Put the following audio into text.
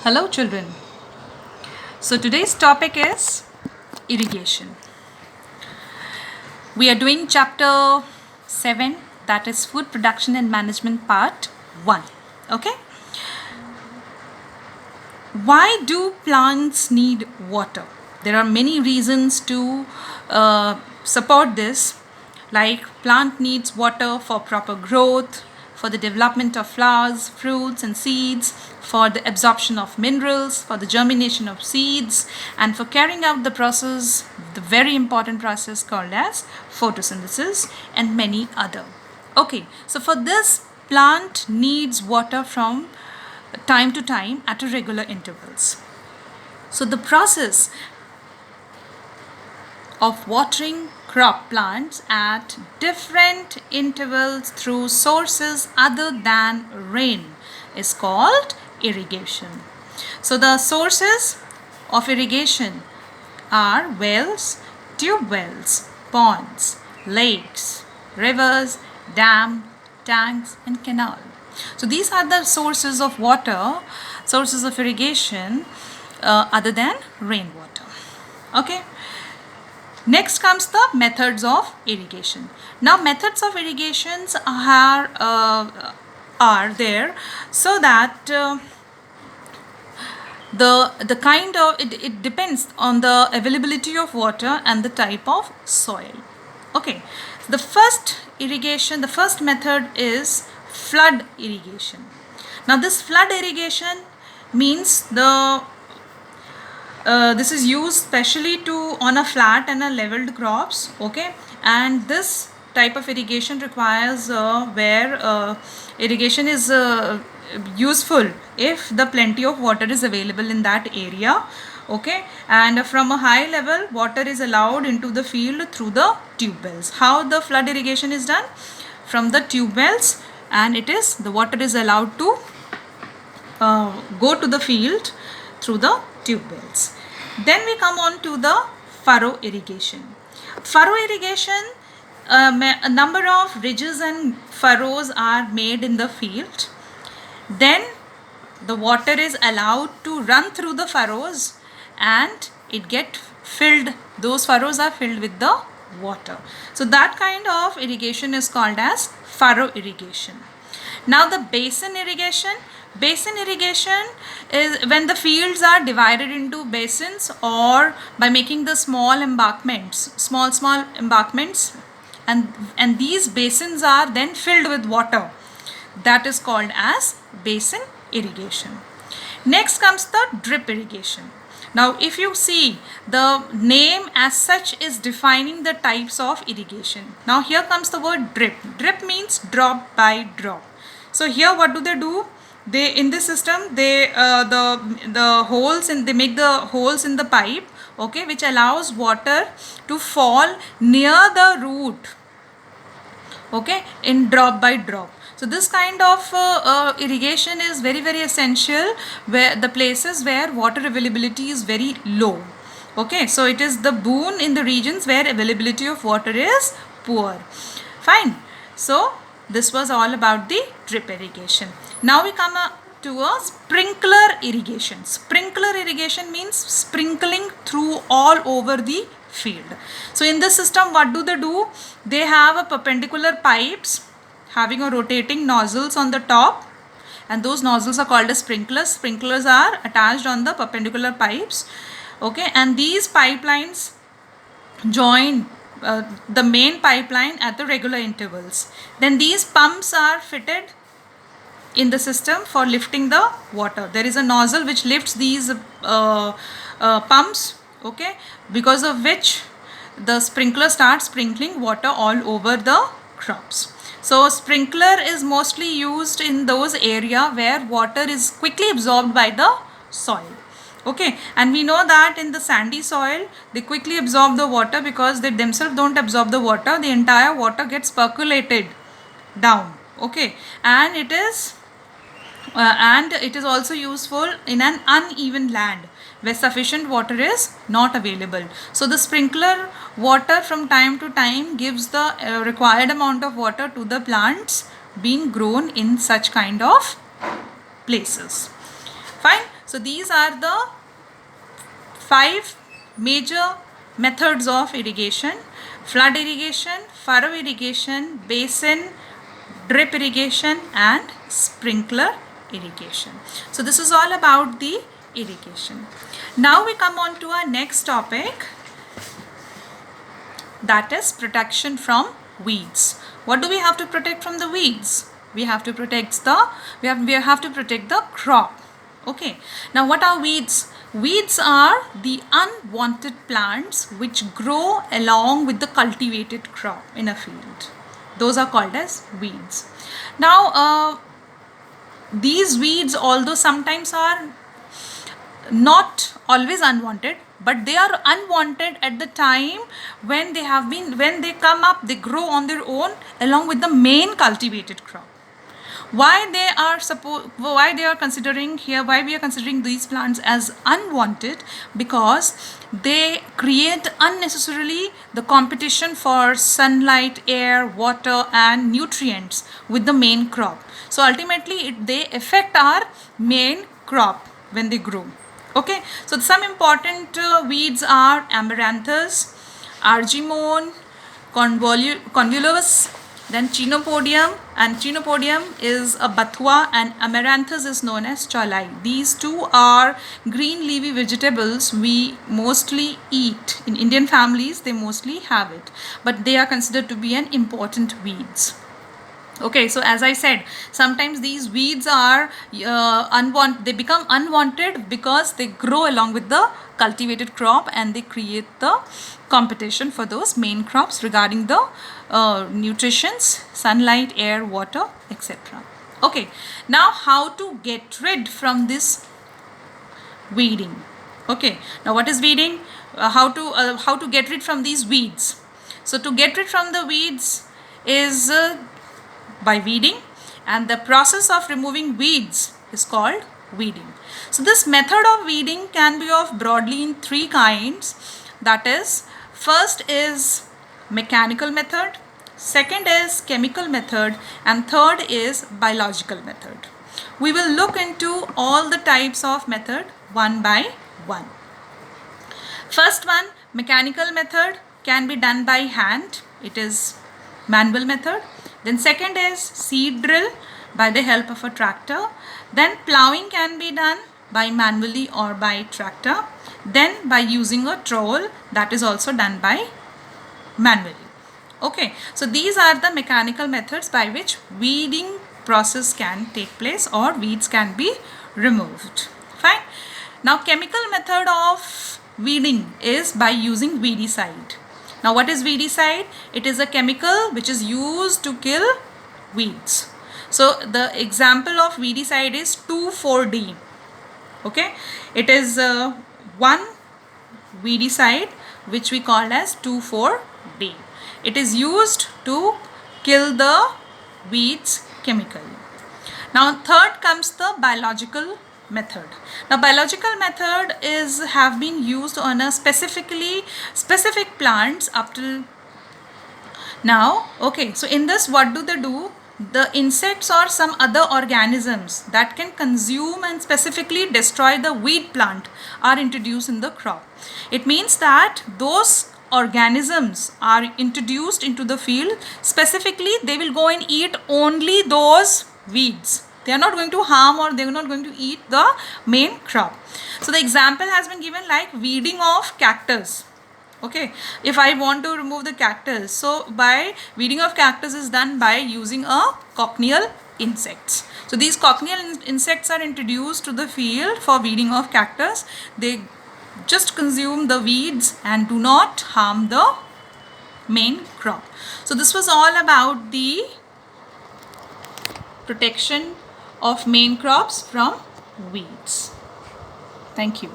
Hello children. So today's topic is irrigation. We are doing chapter 7, that is food production and management part 1. Okay? Why do plants need water? There are many reasons to support this, like plant needs water for proper growth, for the development of flowers, fruits and seeds, for the absorption of minerals, for the germination of seeds, and for carrying out the process, the very important process called as photosynthesis, and many other. Okay, so for this, plant needs water from time to time at regular intervals. So the process of watering crop plants at different intervals through sources other than rain is called irrigation. So the sources of irrigation are wells, tube wells, ponds, lakes, rivers, dam, tanks and canal. So these are the sources of water, sources of irrigation other than rainwater. Okay. Next comes the methods of irrigation. Now methods of irrigations are there so that the kind of it depends on the availability of water and the type of soil. Okay, the first method is flood irrigation. Now this flood irrigation means this is used specially on a flat and a leveled crops. Okay, and this type of irrigation requires where irrigation is useful if the plenty of water is available in that area. Okay, and from a high level water is allowed into the field through the tube wells. How the flood irrigation is done? From the tube wells, and the water is allowed to go to the field through the tube wells. Then we come on to the furrow irrigation. Furrow irrigation, a number of ridges and furrows are made in the field. Then the water is allowed to run through the furrows and it get filled. Those furrows are filled with the water. So that kind of irrigation is called as furrow irrigation. Now the basin irrigation. Basin irrigation is when the fields are divided into basins or by making the small embankments, small embankments, and these basins are then filled with water. That is called as basin irrigation. Next comes the drip irrigation. Now if you see, the name as such is defining the types of irrigation. Now here comes the word drip. Drip means drop by drop. So here what do? They in this system they the holes and they make the holes in the pipe, okay, which allows water to fall near the root, okay, in drop by drop. So this kind of irrigation is very essential where the places where water availability is very low. Okay, so it is the boon in the regions where availability of water is poor. Fine. So this was all about the drip irrigation. Now we come to a sprinkler irrigation. Sprinkler irrigation means sprinkling through all over the field. So in this system, what do? They have a perpendicular pipes having a rotating nozzles on the top, and those nozzles are called as sprinklers. Sprinklers are attached on the perpendicular pipes. Okay, and these pipelines join the main pipeline at the regular intervals. Then these pumps are fitted in the system for lifting the water. There is a nozzle which lifts these pumps, okay, because of which the sprinkler starts sprinkling water all over the crops. So sprinkler is mostly used in those areas where water is quickly absorbed by the soil. Okay, and we know that in the sandy soil they quickly absorb the water because they themselves don't absorb the water. The entire water gets percolated down. Okay, and it is also useful in an uneven land where sufficient water is not available. So the sprinkler water from time to time gives the required amount of water to the plants being grown in such kind of places. Fine. So these are the 5 major methods of irrigation: flood irrigation, furrow irrigation, basin, drip irrigation, and sprinkler irrigation. So this is all about the irrigation. Now we come on to our next topic, that is protection from weeds. What do we have to protect from the weeds? We have to protect the crop. Okay, now what are weeds? Weeds are the unwanted plants which grow along with the cultivated crop in a field. Those are called as weeds. Now these weeds, although sometimes are not always unwanted, but they are unwanted at the time when they come up, they grow on their own along with the main cultivated crop. Why we are considering these plants as unwanted? Because they create unnecessarily the competition for sunlight, air, water, and nutrients with the main crop. So ultimately they affect our main crop when they grow. Okay, so some important weeds are amaranthus, argemone, convolvulus, then chenopodium, and chenopodium is a bathua and amaranthus is known as cholai. These two are green leafy vegetables we mostly eat. In Indian families they mostly have it, but they are considered to be an important weeds. Okay, so as I said, sometimes these weeds are they become unwanted because they grow along with the cultivated crop and they create the competition for those main crops regarding the nutritions, sunlight, air, water, etc. Okay, now how to get rid from this weeding? Okay, now what is weeding? How to get rid from these weeds? So to get rid from the weeds is by weeding, and the process of removing weeds is called weeding. So this method of weeding can be of broadly in 3 kinds. That is, first is mechanical method, second is chemical method, and third is biological method. We will look into all the types of method one by one. First one, mechanical method, can be done by hand. It is manual method. Then second is seed drill by the help of a tractor. Then ploughing can be done by manually or by tractor. Then by using a trowel, that is also done by manually. Okay, so these are the mechanical methods by which weeding process can take place or weeds can be removed. Fine. Now chemical method of weeding is by using weedicide. Now what is weedicide? It is a chemical which is used to kill weeds. So the example of weedicide is 2,4-D. Okay, it is one weedicide which we call as 2,4-D. It is used to kill the weeds chemically. Now third comes the biological method. Now biological method have been used on a specific plants up till now. Okay, so in this what do they do? The insects or some other organisms that can consume and specifically destroy the weed plant are introduced in the crop. It means that those organisms are introduced into the field. Specifically they will go and eat only those weeds. They are not going to harm or they are not going to eat the main crop. So the example has been given like weeding of cactus. Okay, if I want to remove the cactus, so by weeding of cactus is done by using a cochineal insects. So these cochineal insects are introduced to the field for weeding of cactus. They just consume the weeds and do not harm the main crop. So this was all about the protection of main crops from weeds. Thank you.